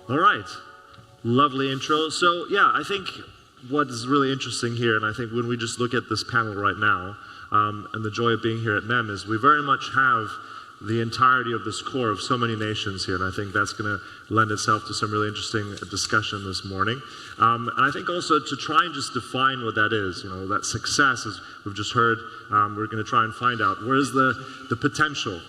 All right, lovely intro. So yeah, I think what is really interesting here, and I think when we just look at this panel right now, and the joy of being here at NEM is we very much have the entirety of this core of so many nations here, and I think that's going to lend itself to some really interesting discussion this morning. And I think also to try and just define what that is, you know, that success, as we've just heard, we're going to try and find out where's the potential,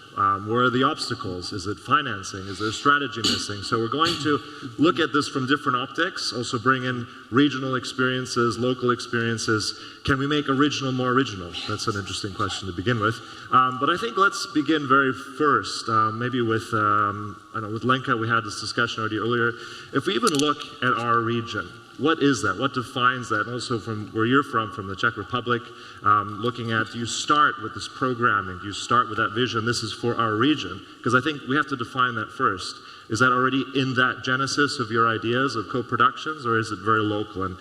where are the obstacles, is it financing, is there strategy missing? So we're going to look at this from different optics, also bring in regional experiences, local experiences. Can we make original more original? That's an interesting question to begin with. But I think let's begin very first, maybe with, I know with Lenka, we had this discussion already earlier. If we even look at our region, what is that? What defines that? And also from where you're from the Czech Republic, looking at, do you start with this programming? Do you start with that vision? This is for our region. Because I think we have to define that first. Is that already in that genesis of your ideas of co-productions, or is it very local? And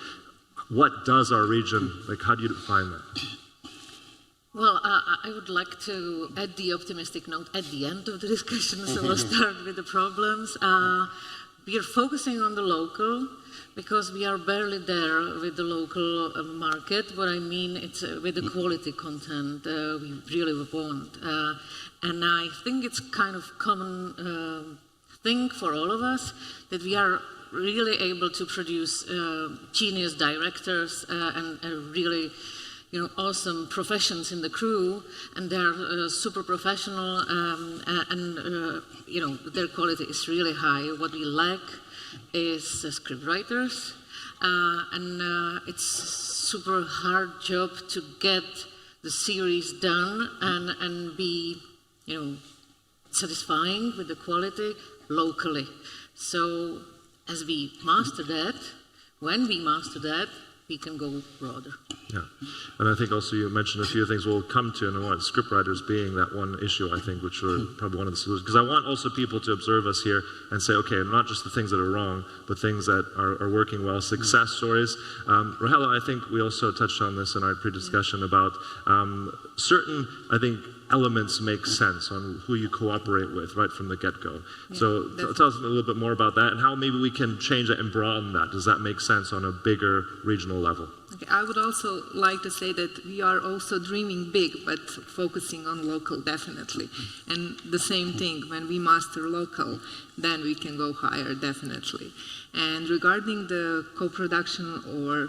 what does our region, like how do you define that? Well, I would like to add the optimistic note at the end of the discussion, so we'll start with the problems. We are focusing on the local, because we are barely there with the local market. What I mean, it's with the quality content we really want. And I think it's kind of common thing for all of us that we are really able to produce genius directors and really, you know, awesome professions in the crew, and they're super professional, and you know, their quality is really high. What we lack is script writers, and it's super hard job to get the series done and be, you know, satisfying with the quality locally. So as we master that, when we master that, we can go broader. Yeah, and I think also you mentioned a few things we'll come to, and I want scriptwriters being that one issue, I think, which are probably one of the solutions. Because I want also people to observe us here and say, okay, not just the things that are wrong, but things that are working well, success stories. Rahela, I think we also touched on this in our pre-discussion about certain, I think, elements make sense on who you cooperate with right from the get-go. Yeah, so tell us a little bit more about that and how maybe we can change that and broaden that. Does that make sense on a bigger regional level? Okay, I would also like to say that we are also dreaming big, but focusing on local, definitely. And the same thing, when we master local, then we can go higher, definitely. And regarding the co-production or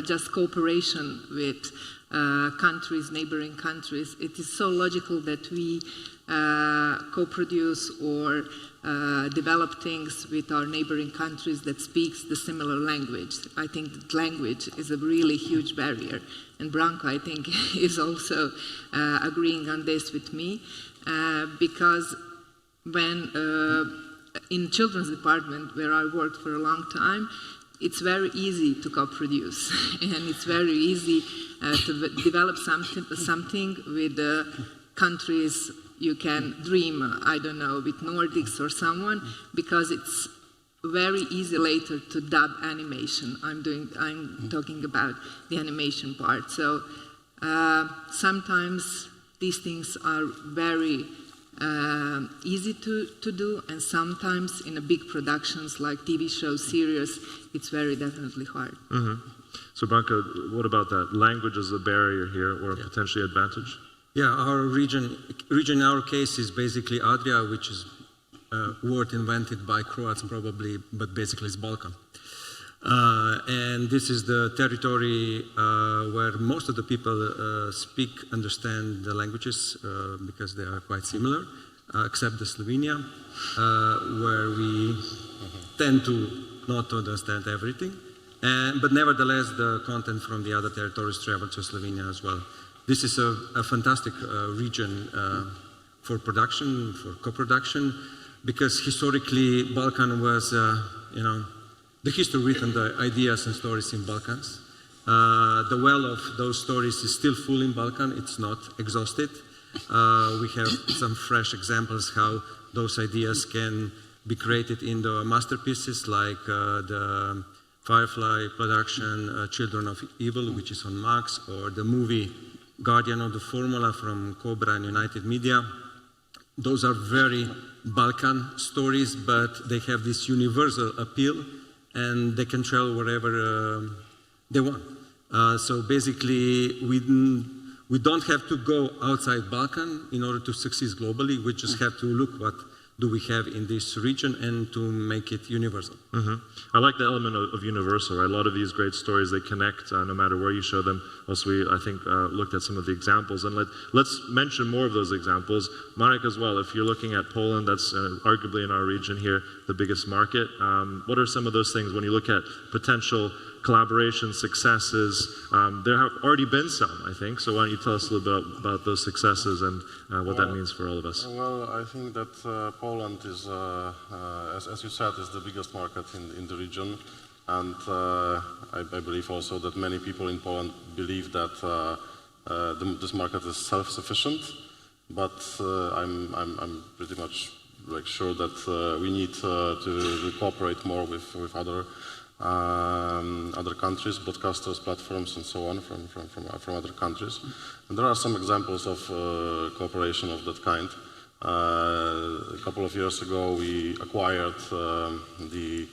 just cooperation with countries, neighboring countries, it is so logical that we co-produce or develop things with our neighboring countries that speaks the similar language. I think that language is a really huge barrier, and Branko, I think, is also agreeing on this with me, because when in children's department, where I worked for a long time, it's very easy to co-produce, and it's very easy to develop something with countries you can dream, I don't know, with Nordics or someone, because it's very easy later to dub animation. I'm talking about the animation part. So sometimes these things are very easy to do, and sometimes in a big productions like TV shows, series, it's very definitely hard. Mm-hmm. So Branko, what about that? Language is a barrier here, or potentially advantage? Yeah, our region in our case is basically Adria, which is a word invented by Croats probably, but basically it's Balkan. And this is the territory where most of the people understand the languages because they are quite similar, except the Slovenia, where we tend to not understand everything. But nevertheless, the content from the other territories travel to Slovenia as well. This is a fantastic region for production, for co-production, because historically Balkan was, you know, the history written, the ideas and stories in Balkans. The well of those stories is still full in Balkan, it's not exhausted. We have some fresh examples how those ideas can be created in the masterpieces like the Firefly production, Children of Evil, which is on Max, or the movie Guardian of the Formula from Cobra and United Media. Those are very Balkan stories, but they have this universal appeal, and they can travel wherever they want. So basically, we don't have to go outside Balkan in order to succeed globally. We just have to look what do we have in this region and to make it universal. I like the element of universal, right? A lot of these great stories, they connect no matter where you show them. Also, we, I think, looked at some of the examples, and let's mention more of those examples. Marek as well, if you're looking at Poland, that's arguably in our region here, the biggest market. What are some of those things when you look at potential collaboration successes? There have already been some, I think, so why don't you tell us a little bit about those successes and what that means for all of us. Well, I think that Poland is, as you said, is the biggest market in the region, and I believe also that many people in Poland believe that this market is self-sufficient, but I'm pretty much sure that we need to cooperate more with other countries, broadcasters, platforms, and so on from other countries. And there are some examples of cooperation of that kind. A couple of years ago, we acquired the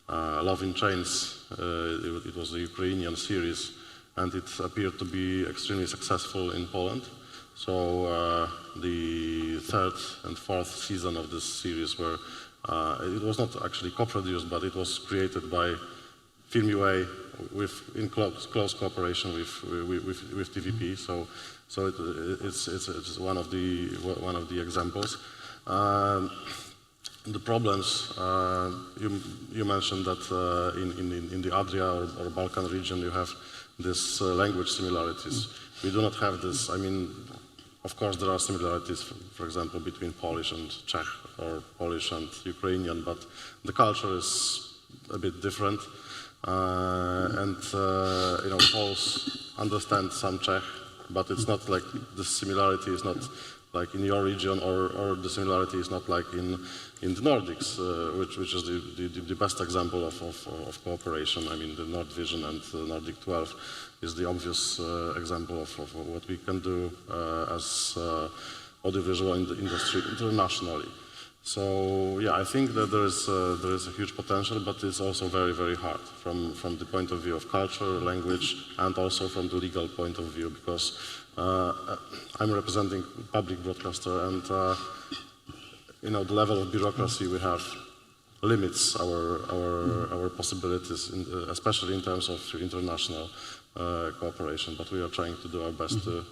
Love in Chains. It was a Ukrainian series, and it appeared to be extremely successful in Poland. So the third and fourth season of this series were, it was not actually co-produced, but it was created by FilmUA in close cooperation with TVP. So it's one of the examples. The problems you mentioned that in the Adria or Balkan region you have this language similarities. We do not have this. I mean, of course there are similarities, for example, between Polish and Czech or Polish and Ukrainian, but the culture is a bit different. Poles understand some Czech, but it's not like the similarity is not like in your region, or the similarity is not like in the Nordics, which is the best example of cooperation. I mean, the Nord Vision and the Nordic 12 is the obvious example of what we can do as audiovisual industry internationally. So yeah, I think that there is a huge potential, but it's also very, very hard from the point of view of culture, language, and also from the legal point of view, because I'm representing public broadcaster, and the level of bureaucracy we have limits our possibilities, especially in terms of international cooperation. But we are trying to do our best to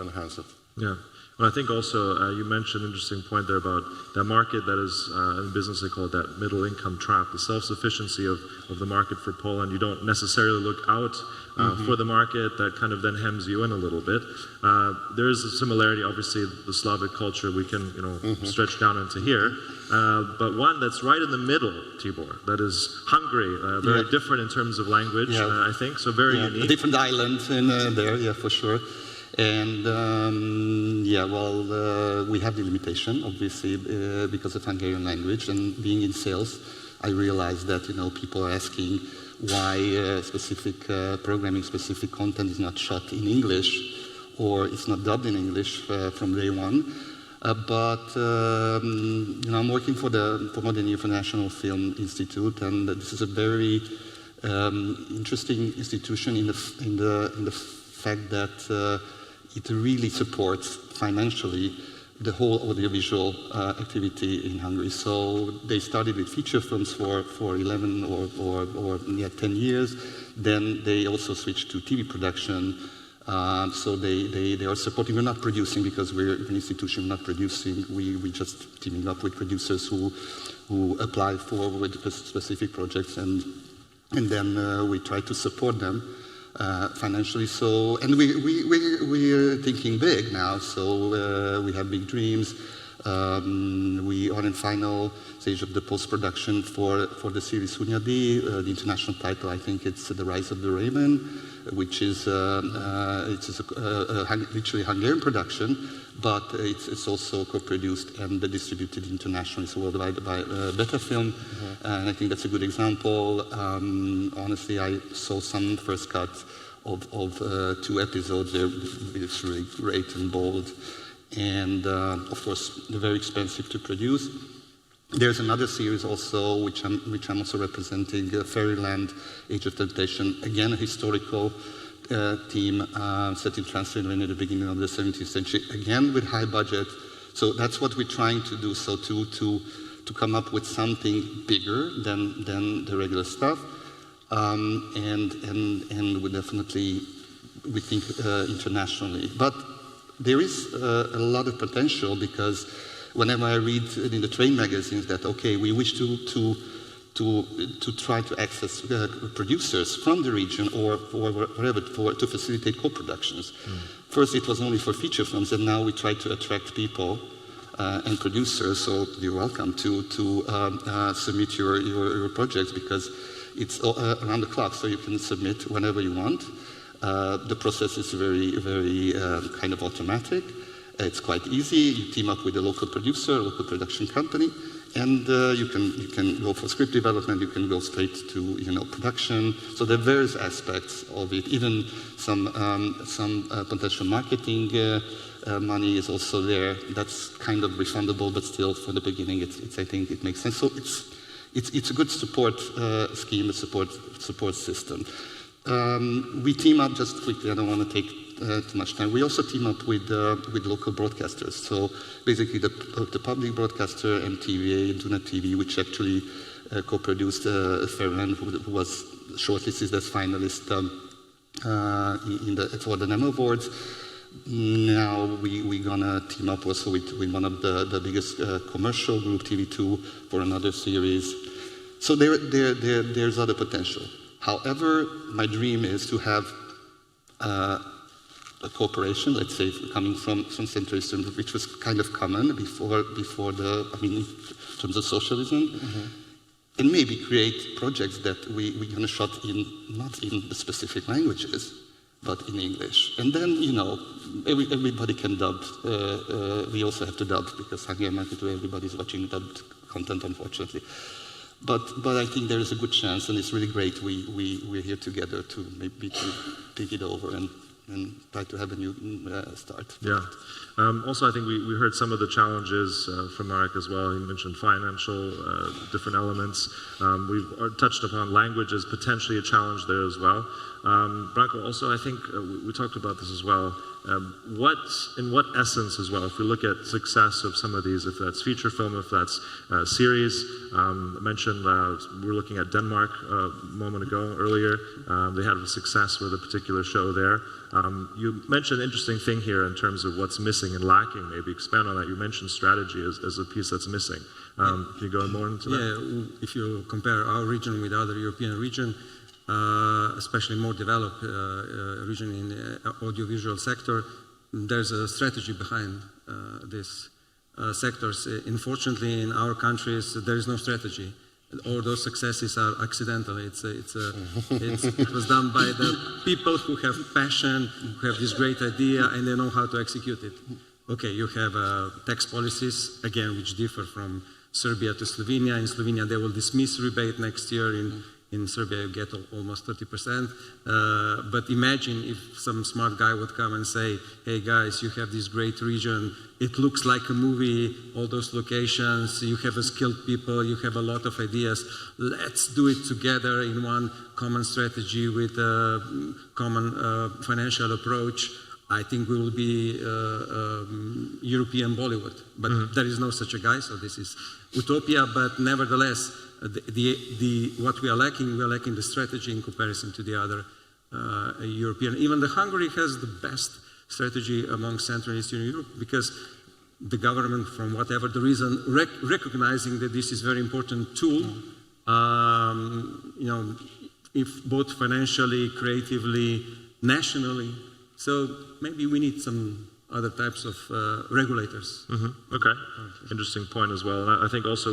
enhance it. Yeah. Well, I think also you mentioned an interesting point there about that market that is, in business they call it that middle income trap, the self-sufficiency of the market for Poland. You don't necessarily look out for the market, that kind of then hems you in a little bit. There is a similarity, obviously, the Slavic culture we can stretch down into here, but one that's right in the middle, Tibor, that is Hungary, very different in terms of language, I think, so very unique. A different island in there, yeah, for sure. And we have the limitation, obviously, because of Hungarian language. And being in sales, I realized that people are asking why specific programming, specific content is not shot in English, or it's not dubbed in English from day one. But I'm working for Modern International Film Institute, and this is a very interesting institution in the fact that it really supports financially the whole audiovisual activity in Hungary. So they started with feature films for 11 or 10 years. Then they also switched to TV production. So they are supporting. We're not producing because we're an institution not producing. We just teaming up with producers who apply for with specific projects, and then we try to support them financially. So, and we're thinking big now. So we have big dreams. We are in final stage of the post-production for the series Hunyadi. The international title, I think it's The Rise of the Raven, which is literally Hungarian production, but it's also co-produced and distributed internationally, so worldwide by Beta Film, and I think that's a good example. Honestly, I saw some first cuts of 2 episodes. It's really great and bold, and of course, they're very expensive to produce. There's another series also, which I'm also representing, Fairyland, Age of Temptation, again a historical team set in Transylvania at the beginning of the 17th century, again with high budget. So that's what we're trying to do, so to come up with something bigger than the regular stuff. And we definitely, we think internationally. But there is a lot of potential, because whenever I read in the trade magazines that, okay, we wish to try to access producers from the region or whatever to facilitate co-productions. First it was only for feature films, and now we try to attract people and producers, so you're welcome to submit your projects, because it's around the clock, so you can submit whenever you want. The process is very, very kind of automatic. It's quite easy. You team up with a local producer, a local production company, and you can go for script development. You can go straight to production. So there are various aspects of it. Even some potential marketing money is also there. That's kind of refundable, but still, for the beginning, I think it makes sense. So it's a good support scheme, a support system. We team up, just quickly, I don't want to take too much time. We also team up with local broadcasters. So basically the public broadcaster, MTV, Duna TV, which actually co-produced Fairyland, who was shortlisted as finalist for the NEM Awards. Now we're gonna team up also with one of the biggest commercial group, TV2, for another series. So there's other potential. However, my dream is to have a cooperation, let's say, coming from Central Eastern, which was kind of common before in terms of socialism, and maybe create projects that we're going to shot not in the specific languages, but in English. And then, everybody can dub. We also have to dub, because Hungarian market, everybody's watching dubbed content, unfortunately. But I think there is a good chance, and it's really great we're here together to maybe to take it over and try to have a new start. Yeah. Also, I think we heard some of the challenges from Marek as well. He mentioned financial, different elements. We've touched upon language as potentially a challenge there as well. Branko, also, I think we talked about this as well. In what essence as well, if we look at success of some of these, if that's feature film, if that's series, I mentioned we were looking at Denmark a moment ago, earlier. They had a success with a particular show there. You mentioned an interesting thing here in terms of what's missing and lacking. Maybe expand on that. You mentioned strategy as a piece that's missing. Can you go more into that? Yeah, if you compare our region with other European region, especially more developed region in the audiovisual sector, there's a strategy behind these sectors. Unfortunately, in our countries, there is no strategy. All those successes are accidental. It was done by the people who have passion, who have this great idea, and they know how to execute it. Okay, you have tax policies, again, which differ from Serbia to Slovenia. In Slovenia, they will dismiss rebate next year. In Serbia, you get almost 30%. But imagine if some smart guy would come and say, hey guys, you have this great region. It looks like a movie, all those locations. You have skilled people. You have a lot of ideas. Let's do it together in one common strategy with a common financial approach. I think we will be European Bollywood. But there is no such a guy, so this is utopia. But nevertheless, what we are lacking the strategy in comparison to the other European. Even Hungary has the best strategy among Central and Eastern Europe, because the government, from whatever the reason, recognizing that this is a very important tool, if both financially, creatively, nationally. So maybe we need some other types of regulators. Okay, interesting point as well. And I think also,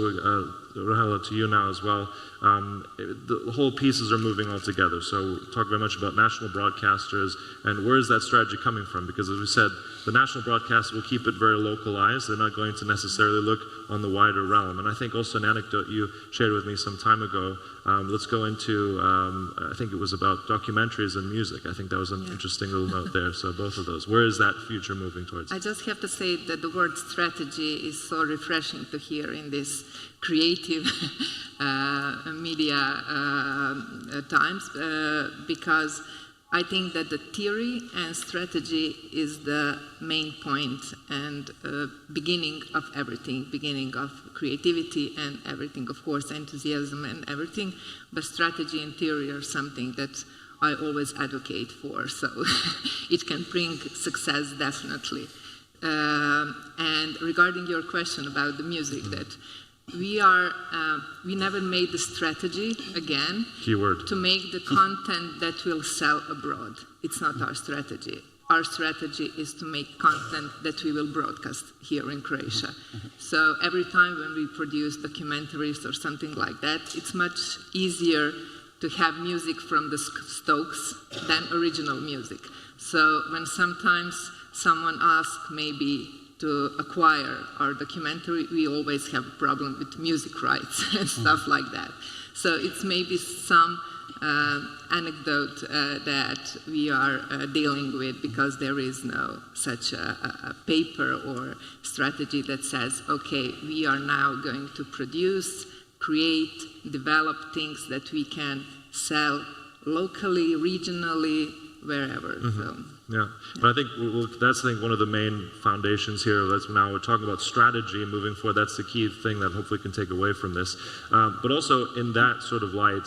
Rahela, to you now as well, the whole pieces are moving all together. So talk very much about national broadcasters and where is that strategy coming from? Because as we said, the national broadcasters will keep it very localized. They're not going to necessarily look on the wider realm. And I think also an anecdote you shared with me some time ago, let's go into, I think it was about documentaries and music. I think that was an interesting little note there. So both of those. Where is that future moving towards? I just have to say that the word strategy is so refreshing to hear in this creative media times, because I think that the theory and strategy is the main point and beginning of everything, beginning of creativity and everything, of course, enthusiasm and everything, but strategy and theory are something that I always advocate for, so it can bring success definitely. And regarding your question about the music, that we never made the strategy, again, keyword, to make the content that will sell abroad. It's not our strategy. Our strategy is to make content that we will broadcast here in Croatia. So every time when we produce documentaries or something like that, it's much easier to have music from the Stokes than original music. So when sometimes someone asks maybe to acquire our documentary, we always have a problem with music rights and stuff like that. So it's maybe some anecdote that we are dealing with, because there is no such a paper or strategy that says, okay, we are now going to produce, create, develop things that we can sell locally, regionally, wherever. So. Yeah, but I think that's one of the main foundations here. That's now we're talking about strategy and moving forward. That's the key thing that hopefully can take away from this. But also in that sort of light,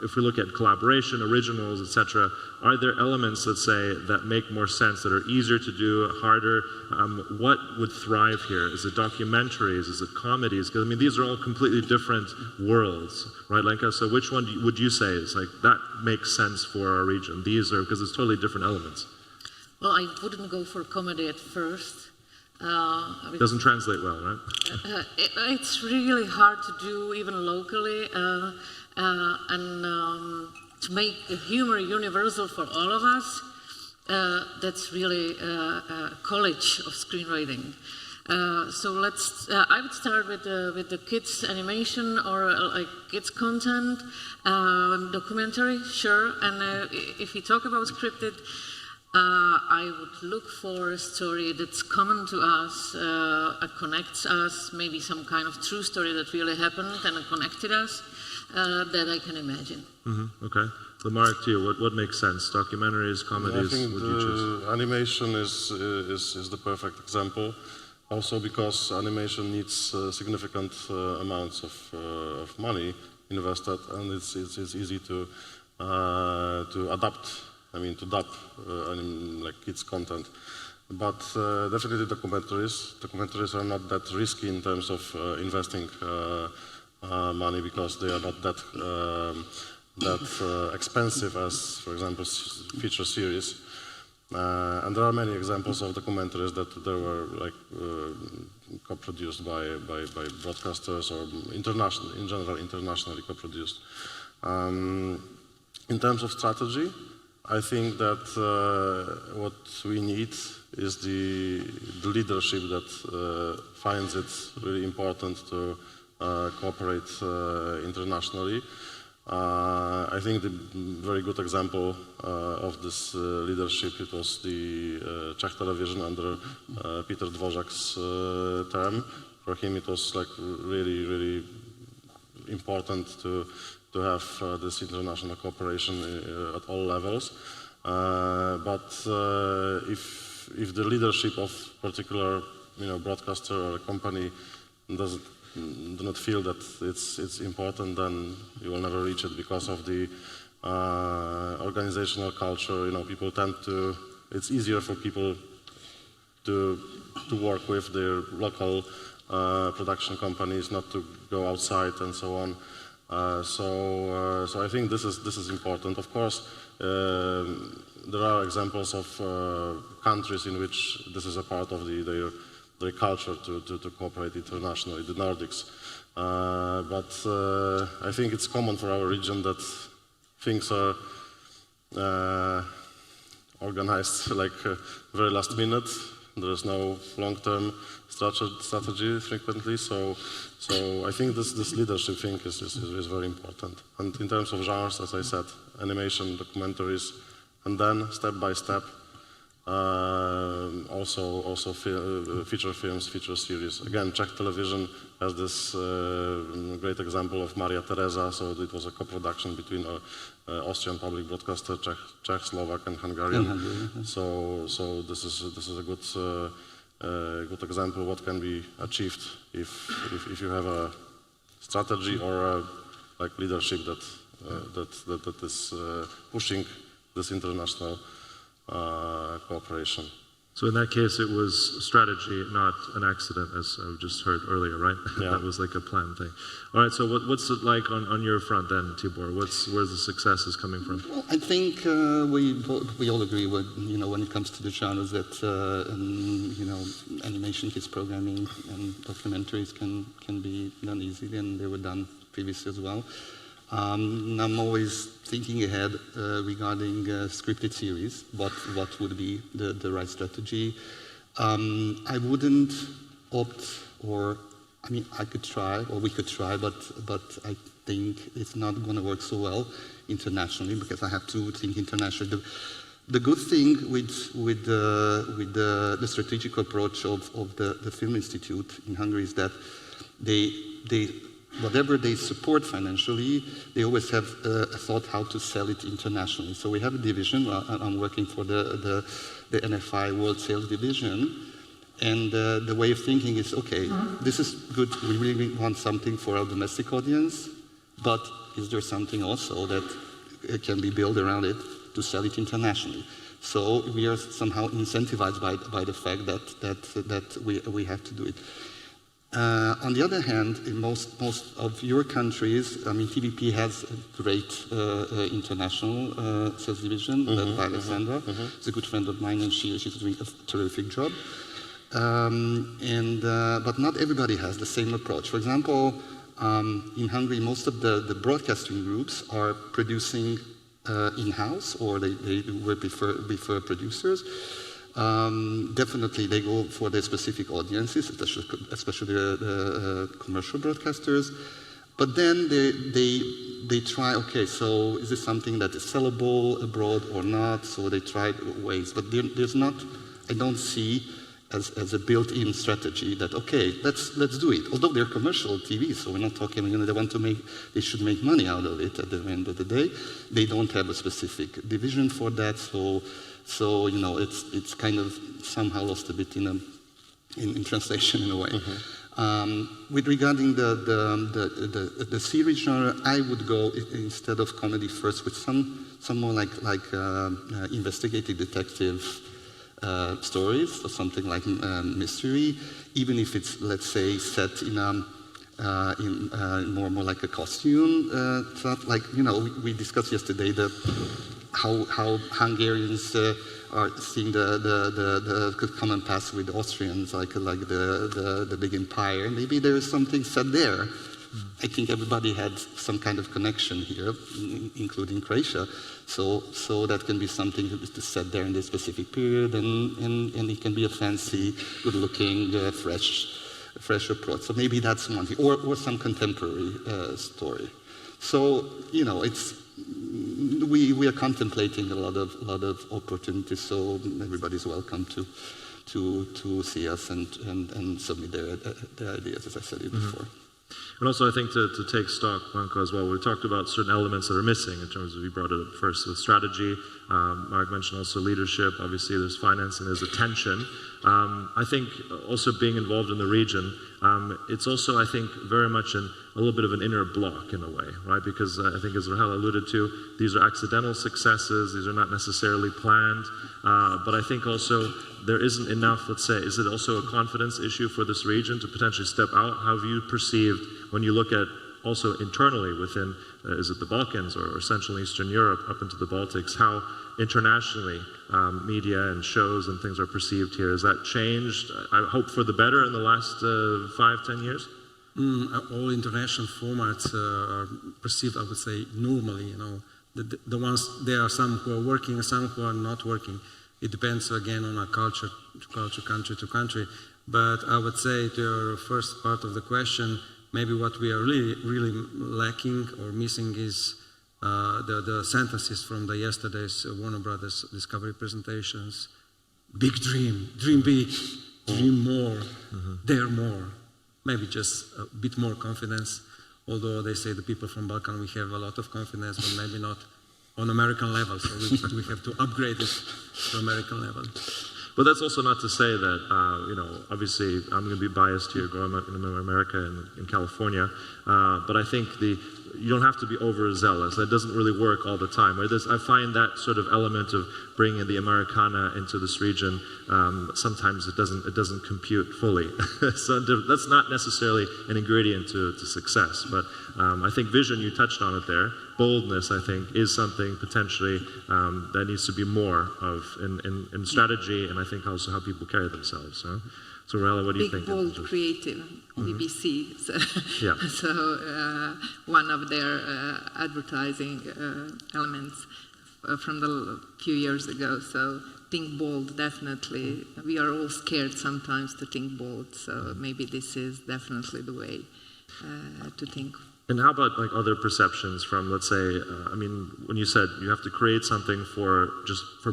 if we look at collaboration, originals, etc., are there elements, let's say, that make more sense, that are easier to do, harder? What would thrive here? Is it documentaries? Is it comedies? Because I mean, these are all completely different worlds, right, Lenka? So which one would you say is like that makes sense for our region? These are, because it's totally different elements. Well, I wouldn't go for comedy at first. Doesn't translate well, right? It's really hard to do, even locally, and to make humor universal for all of us. That's really a college of screenwriting. So I would start with the kids animation or like kids content, documentary, sure. And if we talk about scripted, I would look for a story that's common to us, connects us, maybe some kind of true story that really happened and connected us, that I can imagine. Okay. So Marek, to you, what makes sense? Documentaries, comedies, I think what do you choose? Animation is the perfect example. Also because animation needs significant amounts of money invested, and it's easy to adapt. I mean, to dub like kids content, but definitely documentaries are not that risky in terms of investing money, because they are not that expensive as, for example, feature series. And there are many examples of documentaries that they were like co-produced by broadcasters or internationally co-produced. In terms of strategy, I think that what we need is the leadership that finds it really important to cooperate internationally. I think the very good example of this leadership, it was the Czech television under Peter Dvořák's term. For him, it was like really important to have this international cooperation at all levels. But if the leadership of particular broadcaster or a company do not feel that it's important, then you will never reach it, because of the organizational culture. People tend to. It's easier for people to work with their local production companies, not to go outside and so on. So I think this is important. Of course, there are examples of countries in which this is a part of their culture to cooperate internationally. The Nordics, But I think it's common for our region that things are organized like very last minute. There is no long-term strategy frequently, so I think this leadership thing is very important. And in terms of genres, as I said, animation, documentaries, and then step by step, also feature films, feature series. Again, Czech television has this great example of Maria Teresa, so it was a co-production between Austrian public broadcaster, Czech, Slovak, and Hungarian. So this is a good example what can be achieved if you have a strategy or a leadership that is pushing this international cooperation. So in that case, it was strategy, not an accident, as I just heard earlier, right? Yeah. That was like a planned thing. All right, so what's it like on your front then, Tibor? Where's the success is coming from? Well, I think we all agree with, when it comes to the genres that, animation, kids programming, and documentaries can be done easily, and they were done previously as well. I'm always thinking ahead regarding scripted series, what would be the right strategy. I wouldn't opt I could try, or we could try, but I think it's not going to work so well internationally because I have to think internationally. The good thing with the strategic approach of the Film Institute in Hungary is that they whatever they support financially, they always have a thought how to sell it internationally. So we have a division. I'm working for the NFI World Sales Division, and the way of thinking is, okay, this is good. We really want something for our domestic audience, but is there something also that can be built around it to sell it internationally? So we are somehow incentivized by the fact that we have to do it. On the other hand, in most of your countries, TVP has a great international sales division led by Alexandra. She's a good friend of mine, and she's doing a terrific job. But not everybody has the same approach. For example, in Hungary, most of the broadcasting groups are producing in-house, or they prefer producers. Definitely they go for their specific audiences, especially the commercial broadcasters. But then they try, okay, so is this something that is sellable abroad or not? So they try ways, but there's not, I don't see as a built-in strategy that, okay, let's do it. Although they're commercial TV, so we're not talking, they should make money out of it at the end of the day. They don't have a specific division for that, so it's kind of somehow lost a bit in translation in a way. With regarding the series genre, I would go instead of comedy first with some more like investigative detective stories or something like mystery, even if it's, let's say, set in more like a costume. We discussed yesterday how Hungarians are seeing the common past with Austrians, like the big empire. Maybe there is something set there. I think everybody had some kind of connection here, including Croatia. So that can be something that is set there in this specific period, and it can be a fancy, good-looking, fresh approach. So maybe that's one thing, or some contemporary story. So it's. We are contemplating a lot of opportunities, so everybody's welcome to see us and submit their ideas, as I said it before. And also, I think to take stock, Branko, as well, we talked about certain elements that are missing in terms of, you brought it up first with strategy. Mark mentioned also leadership. Obviously, there's financing, there's attention. I think also being involved in the region, it's also, I think, very much a little bit of an inner block in a way, right? Because I think, as Rahela alluded to, these are accidental successes. These are not necessarily planned. But I think also there isn't enough, let's say, is it also a confidence issue for this region to potentially step out? How have you perceived, when you look at also internally within, is it the Balkans or Central and Eastern Europe up into the Baltics, how internationally media and shows and things are perceived here? Has that changed, I hope, for the better in the last 5-10 years? all international formats are perceived, I would say, normally. The ones, there are some who are working and some who are not working. It depends again on a culture to culture, country to country. But I would say to your first part of the question, maybe what we are really lacking or missing is the synthesis from the yesterday's Warner Brothers Discovery presentations. Big dream big, dream more, dare more. Maybe just a bit more confidence. Although they say the people from Balkan, we have a lot of confidence, but maybe not on American level. So we have to upgrade it to American level. But that's also not to say that, obviously I'm going to be biased here growing up in America and in California, but I think you don't have to be overzealous. That doesn't really work all the time. I find that sort of element of bringing the Americana into this region, sometimes it doesn't compute fully. So that's not necessarily an ingredient to success, but I think vision, you touched on it there. Boldness, I think, is something potentially that needs to be more of in strategy, and I think also how people carry themselves. Huh? So, Rahela, what do you think? Big, bold, creative, BBC. So, yeah. So one of their advertising elements from the few years ago. So think bold, definitely. We are all scared sometimes to think bold. So maybe this is definitely the way to think. And how about like other perceptions from, let's say, when you said you have to create something for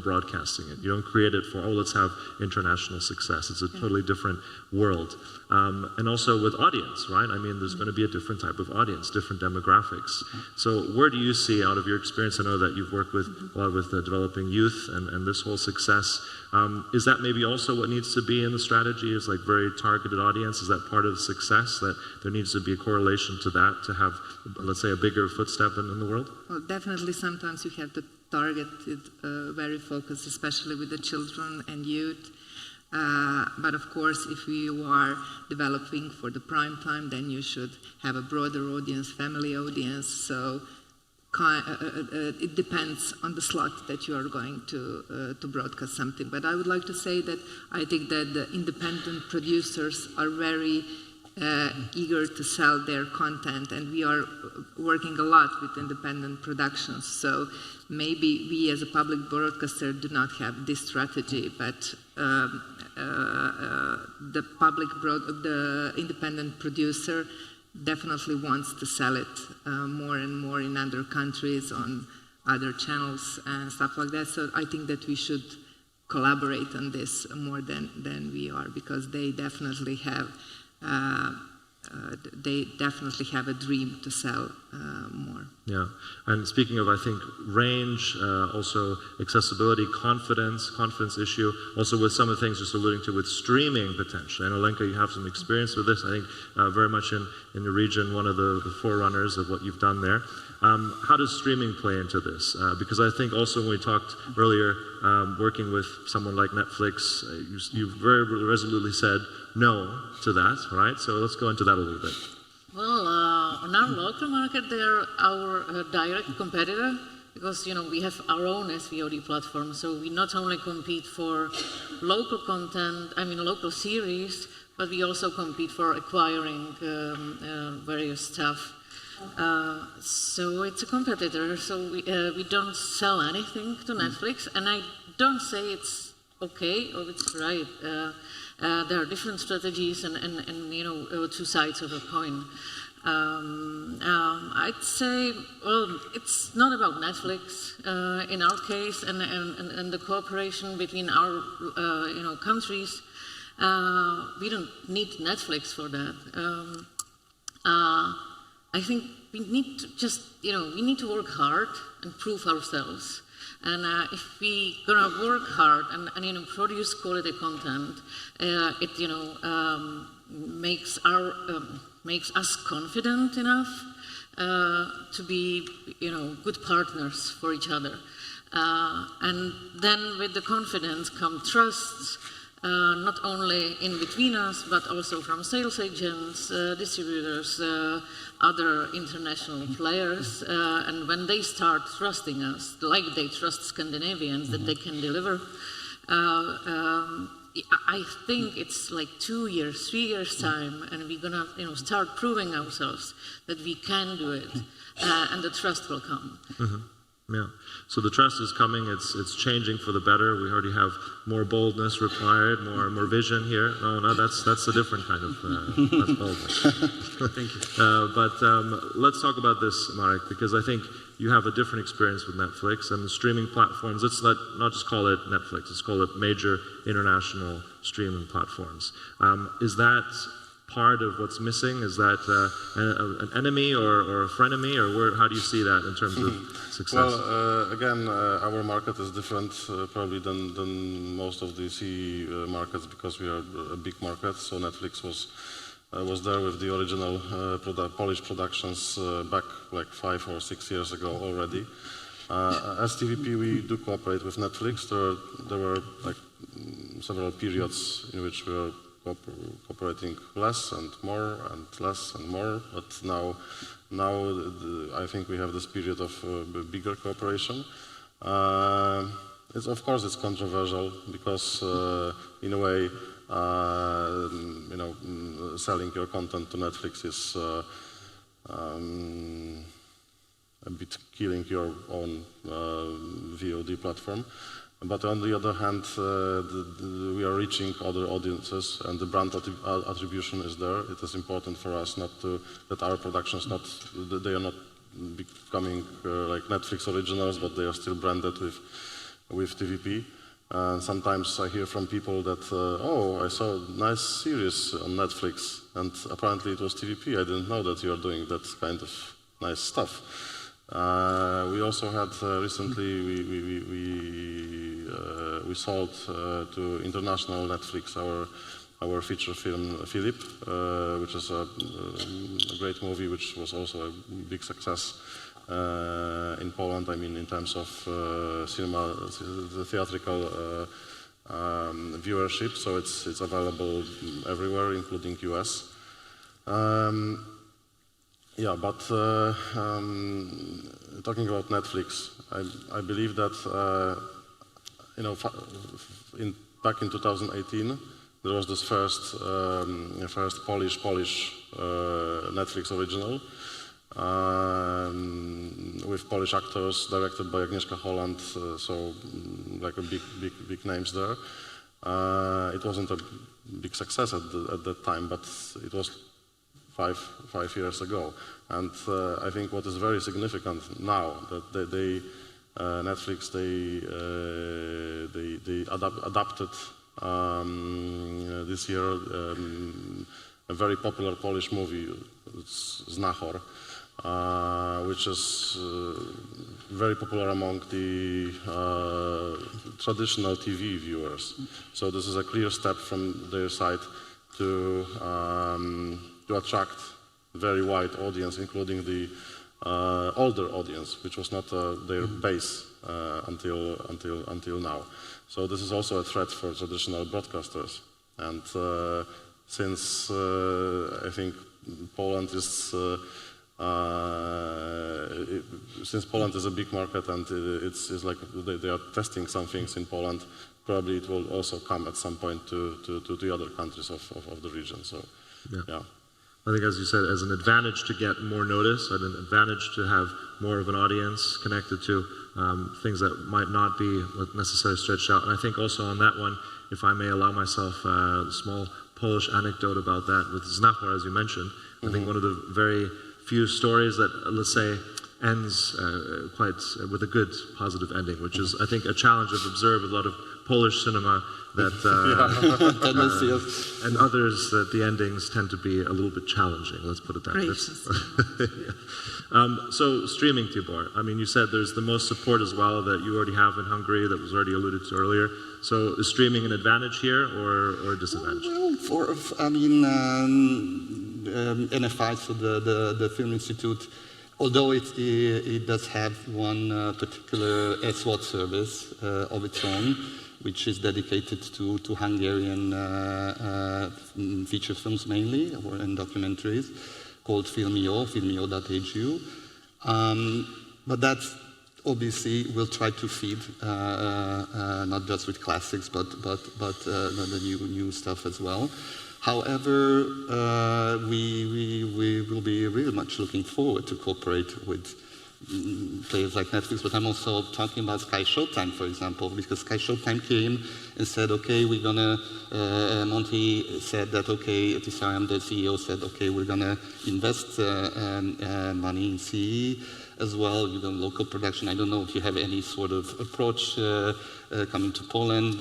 broadcasting it. You don't create it for, let's have international success. It's a totally different world. And also with audience, right? There's going to be a different type of audience, different demographics. So where do you see, out of your experience, I know that you've worked with a lot with developing youth and this whole success. Is that maybe also what needs to be in the strategy, is like very targeted audience? Is that part of the success, that there needs to be a correlation to that to have, let's say, a bigger footstep in the world? Well, definitely sometimes you have to target it very focused, especially with the children and youth. But of course, if you are developing for the prime time, then you should have a broader audience, family audience. So it depends on the slot that you are going to broadcast something. But I would like to say that I think that the independent producers are very eager to sell their content, and we are working a lot with independent productions. So maybe we as a public broadcaster do not have this strategy, but the independent producer definitely wants to sell it more and more in other countries, on other channels and stuff like that. So I think that we should collaborate on this more than we are, because they definitely have a dream to sell more. Yeah, and speaking of, I think, range, also accessibility, confidence issue, also with some of the things just alluding to with streaming potentially. I know, Lenka, you have some experience with this, I think very much in the region, one of the forerunners of what you've done there. How does streaming play into this? Because I think also when we talked earlier, working with someone like Netflix, you very resolutely said no to that, right? So let's go into that a little bit. Well, on our local market, they are our direct competitor, because we have our own SVOD platform. So we not only compete for local content, local series, but we also compete for acquiring various stuff. So it's a competitor. So we don't sell anything to Netflix, and I don't say it's okay or it's right. There are different strategies and two sides of a coin. I'd say, well, it's not about Netflix in our case, and the cooperation between our countries. We don't need Netflix for that. I think we need to just, we need to work hard and prove ourselves. And if we gonna work hard and produce quality content, it makes us confident enough to be good partners for each other. And then with the confidence come trust, not only in between us, but also from sales agents, distributors, other international players, and when they start trusting us, like they trust Scandinavians, that they can deliver, I think it's like 2 years, 3 years time, and we're gonna start proving ourselves that we can do it, and the trust will come. Yeah. So the trust is coming. It's changing for the better. We already have more boldness required, more vision here. No, that's a different kind of that's boldness. Thank you. But let's talk about this, Marek, because I think you have a different experience with Netflix and the streaming platforms. Let's not just call it Netflix. Let's call it major international streaming platforms. Is that part of what's missing? Is that an enemy or a frenemy, or how do you see that in terms of success? Well, again, our market is different probably than most of the CEE markets because we are a big market. So Netflix was there with the original Polish productions back like 5 or 6 years ago already. As TVP, we do cooperate with Netflix. There were like several periods in which we were cooperating less and more and less and more, but now I think we have this period of bigger cooperation. Of course it's controversial because in a way selling your content to Netflix is a bit killing your own VOD platform. But on the other hand, we are reaching other audiences, and the brand attribution is there. It is important for us that our productions they are not becoming like Netflix originals, but they are still branded with TVP. And sometimes I hear from people that, oh, I saw a nice series on Netflix, and apparently it was TVP. I didn't know that you are doing that kind of nice stuff. We also had recently we sold to international Netflix our feature film Filip, which is a great movie, which was also a big success in Poland. I mean, in terms of cinema, the theatrical viewership. So it's available everywhere, including US. Yeah, but talking about Netflix, I believe that back in 2018 there was this first Polish Netflix original with Polish actors, directed by Agnieszka Holland, so like a big names there. It wasn't a big success at that time, but it was five years ago, and I think what is very significant now that Netflix adapted this year a very popular Polish movie, it's Znachor, which is very popular among the traditional TV viewers. So this is a clear step from their side to attract a very wide audience, including the older audience, which was not their base until now. So this is also a threat for traditional broadcasters. And since I think Poland is since Poland is a big market and it's like they are testing some things in Poland, probably it will also come at some point to the other countries of the region. So yeah. I think, as you said, as an advantage to get more notice, and an advantage to have more of an audience connected to things that might not be necessarily stretched out. And I think also on that one, if I may allow myself a small Polish anecdote about that with Znachor, as you mentioned, I think one of the very few stories that, let's say, ends quite with a good, positive ending, which is, I think, a challenge I've observed with a lot of Polish cinema, that and others, that the endings tend to be a little bit challenging. Let's put it that way. So streaming, Tibor. I mean, you said there's the most support as well that you already have in Hungary, that was already alluded to earlier. So is streaming an advantage here or a disadvantage? Well, NFI, so the Film Institute, although it does have one particular SWOT service of its own, which is dedicated to Hungarian feature films mainly, and documentaries, called Filmio, filmio.hu. But that's obviously we'll try to feed, not just with classics, but the new stuff as well. However, we will be really much looking forward to cooperate with players like Netflix, but I'm also talking about Sky Showtime, for example, because Sky Showtime came and said, okay, we're gonna, Monty said that, okay, Tissaram, the CEO, said, okay, we're gonna invest money in CEE as well, local production. I don't know if you have any sort of approach coming to Poland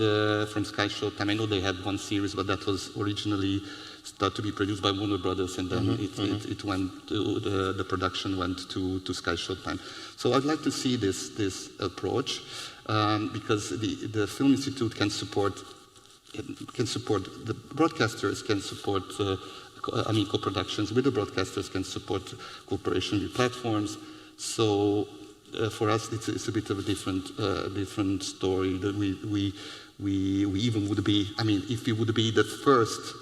from Sky Showtime. I know they had one series, but that was originally started to be produced by Warner Brothers, and then it went to, the production went to Sky Showtime. So I'd like to see this approach, because the Film Institute can support the broadcasters, can support co-productions with the broadcasters, can support cooperation with platforms. So for us, it's a bit of a different story. That we even would be, if we would be the first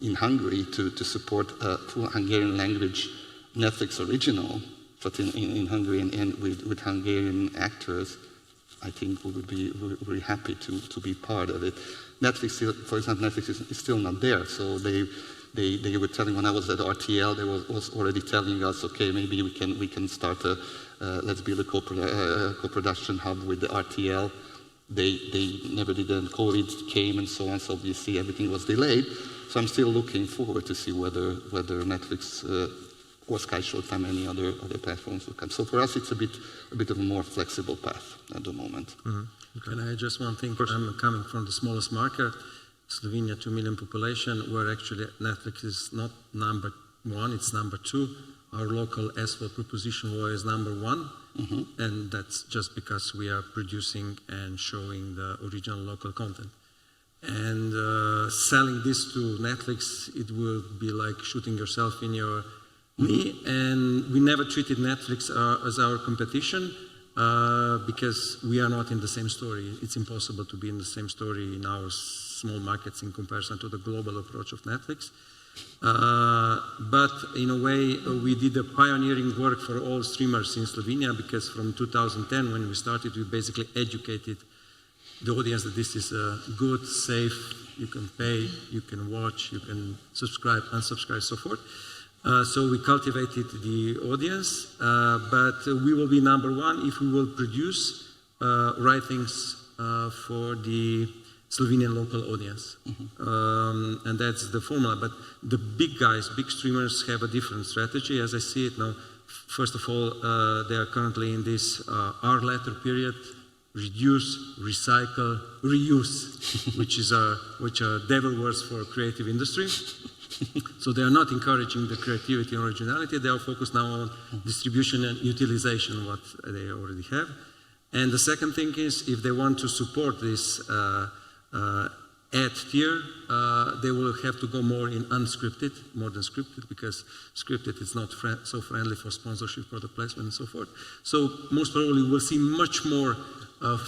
in Hungary to support a full Hungarian language Netflix original, but in Hungary and with Hungarian actors, I think we would be very happy to be part of it. Netflix, for example, Netflix is still not there, so they were telling, when I was at RTL, they was already telling us, okay, maybe we can start let's build a co-production hub with the RTL. They never did, and COVID came and so on, so obviously everything was delayed. So I'm still looking forward to see whether Netflix or Sky Showtime, any other platforms will come. So for us, it's a bit of a more flexible path at the moment. Can I just one thing? I'm coming from the smallest market, Slovenia, 2 million population, where actually Netflix is not number 1, it's number 2. Our local SVOD proposition VOYO is number 1, and that's just because we are producing and showing the original local content. And selling this to Netflix, it will be like shooting yourself in your knee. And we never treated Netflix as our competition because we are not in the same story. It's impossible to be in the same story in our small markets in comparison to the global approach of Netflix. But in a way, we did a pioneering work for all streamers in Slovenia, because from 2010, when we started, we basically educated the audience that this is good, safe, you can pay, you can watch, you can subscribe, unsubscribe, so forth. So we cultivated the audience, but we will be number 1 if we will produce writings for the Slovenian local audience. And that's the formula. But the big guys, big streamers have a different strategy, as I see it now. First of all, they are currently in this R-letter period. Reduce, recycle, reuse, which are devil words for creative industry. So they are not encouraging the creativity and originality. They are focused now on distribution and utilization, what they already have. And the second thing is, if they want to support this ad tier, they will have to go more in unscripted, more than scripted, because scripted is not so friendly for sponsorship, product placement, and so forth. So most probably we'll see much more of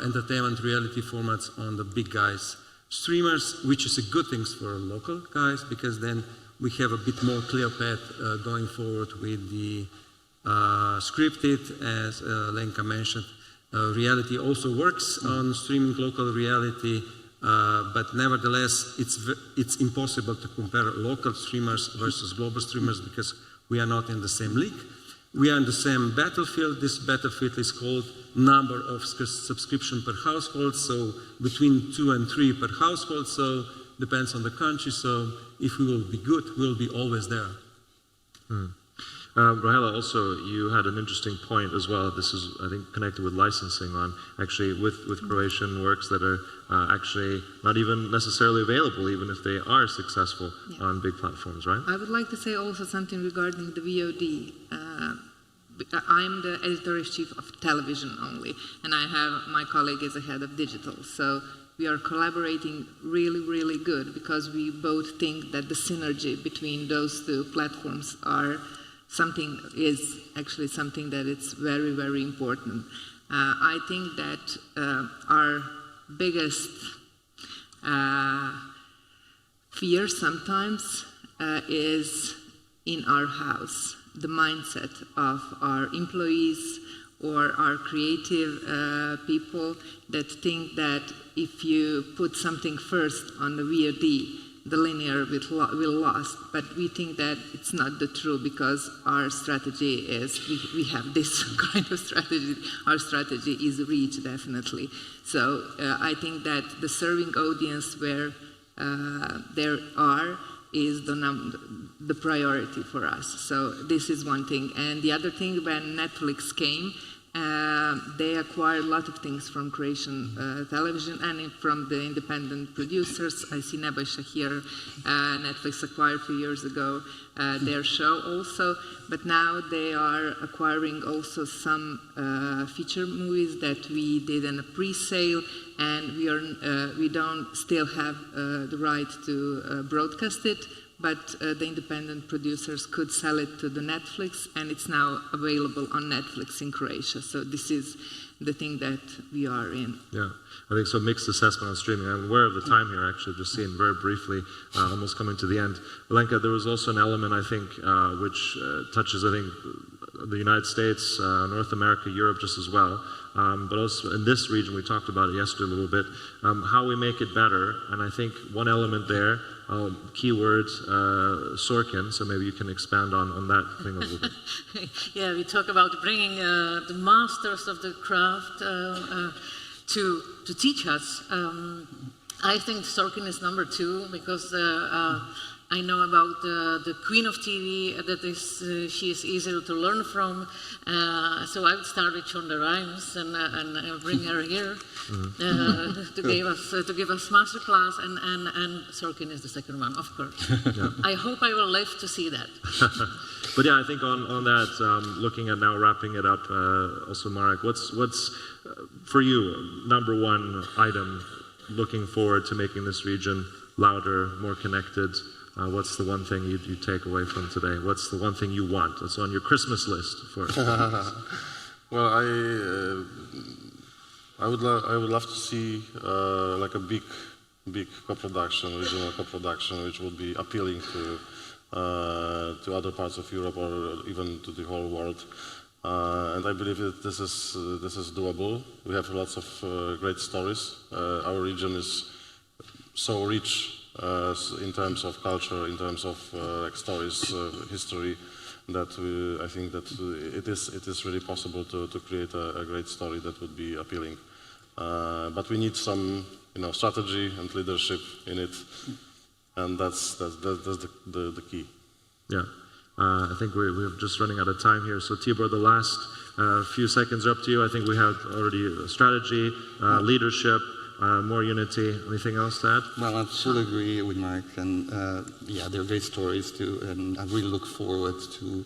entertainment reality formats on the big guys streamers, which is a good thing for local guys, because then we have a bit more clear path going forward with the scripted, as Lenka mentioned. Reality also works on streaming local reality, but nevertheless, it's impossible to compare local streamers versus global streamers, because we are not in the same league. We are in the same battlefield. This battlefield is called number of subscription per household, so between 2 and 3 per household, so depends on the country. So if we will be good, we'll be always there. Rahela, also, you had an interesting point as well. This is, I think, connected with licensing on, actually, with Croatian works that are actually not even necessarily available, even if they are successful on big platforms, right? I would like to say also something regarding the VOD. I'm the editor-in-chief of television only, and I have my colleague is the head of digital. So we are collaborating really, really good, because we both think that the synergy between those two platforms is actually something that is very, very important. I think that our biggest fear sometimes is in our house, the mindset of our employees or are creative people that think that if you put something first on the VOD, the linear will last. But we think that it's not the true, because our strategy is, we have this kind of strategy. Our strategy is reach, definitely. So I think that the serving audience where there is the priority for us. So this is one thing. And the other thing, when Netflix came, they acquired a lot of things from Croatian television and from the independent producers. I see Nebojša here. Netflix acquired a few years ago their show also, but now they are acquiring also some feature movies that we did in a pre-sale, and we don't still have the right to broadcast it, but the independent producers could sell it to the Netflix, and it's now available on Netflix in Croatia. So this is the thing that we are in. Yeah, I think so. Mixed assessment on streaming. I'm aware of the time here, actually, just seeing very briefly, almost coming to the end. Lenka, there was also an element, I think, which touches, I think, the United States, North America, Europe just as well. But also in this region, we talked about it yesterday a little bit, how we make it better. And I think one element there, keyword Sorkin, so maybe you can expand on that thing a little bit. Yeah, we talk about bringing the masters of the craft to teach us. I think Sorkin is number 2, because I know about the queen of TV, that she is easy to learn from. So I would start with Shonda Rhimes and bring her here to give us masterclass, and Sorkin is the second one, of course. Yeah. I hope I will live to see that. But yeah, I think on that, looking at now wrapping it up, also Marek, what's for you number 1 item looking forward to making this region louder, more connected? What's the one thing you take away from today? What's the one thing you want? That's on your Christmas list for Well, I would love to see like a big co-production, regional co-production, which would be appealing to other parts of Europe or even to the whole world. And I believe that this is doable. We have lots of great stories. Our region is so rich in terms of culture, in terms of like stories, history, that I think that it is really possible to create a great story that would be appealing. But we need some strategy and leadership in it, and that's the key. Yeah, I think we're just running out of time here. So Tibor, the last few seconds are up to you. I think we have already strategy, leadership. More unity. Anything else to add? Well, I fully agree with Marek, and yeah, they're great stories too, and I really look forward to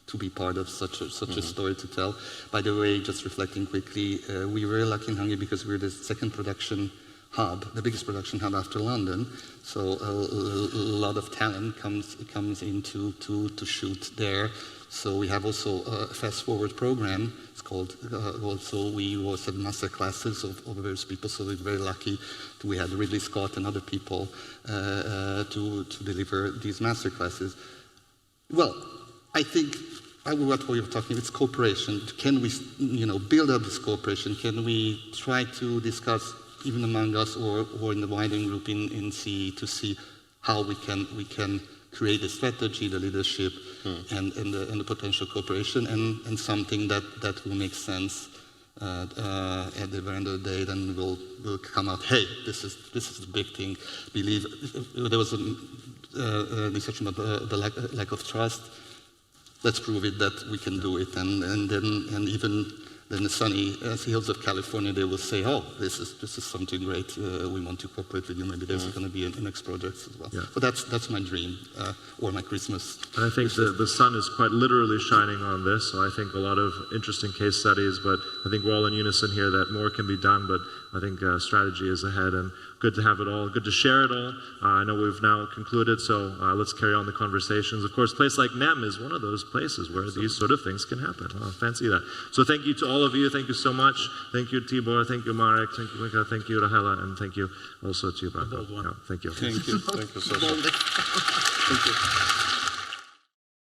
to be part of such a story to tell. By the way, just reflecting quickly, we were lucky in Hungary because we're the second production hub, the biggest production hub after London. So a lot of talent comes in to shoot there. So we have also a fast forward program. It's called also we also have master classes of various people. So we're very lucky. We had Ridley Scott and other people to deliver these master classes. Well, I think what we were talking, it's cooperation. Can we build up this cooperation? Can we try to discuss even among us or in the wider group in CEE to see how we can create a strategy, the leadership, and the potential cooperation, and something that will make sense at the end of the day. Then will come out. Hey, this is the big thing. Believe there was a discussion about the lack of trust. Let's prove it that we can do it, and even in the sunny hills of California, they will say, "Oh, this is something great. We want to cooperate with you. Maybe there's going to be a next project as well." Yeah. But that's my dream or my Christmas. And I think the sun is quite literally shining on this. So I think a lot of interesting case studies. But I think we're all in unison here that more can be done. But I think strategy is ahead, and good to have it all. Good to share it all. I know we've now concluded, so let's carry on the conversations. Of course, a place like NEM is one of those places where these sort of things can happen. Well, fancy that. So thank you to all of you. Thank you so much. Thank you, Tibor. Thank you, Marek. Thank you, Lenka. Thank you, Rahela. And thank you also to you, Branko. Thank you. Thank you. Thank you, Sascha. Thank you.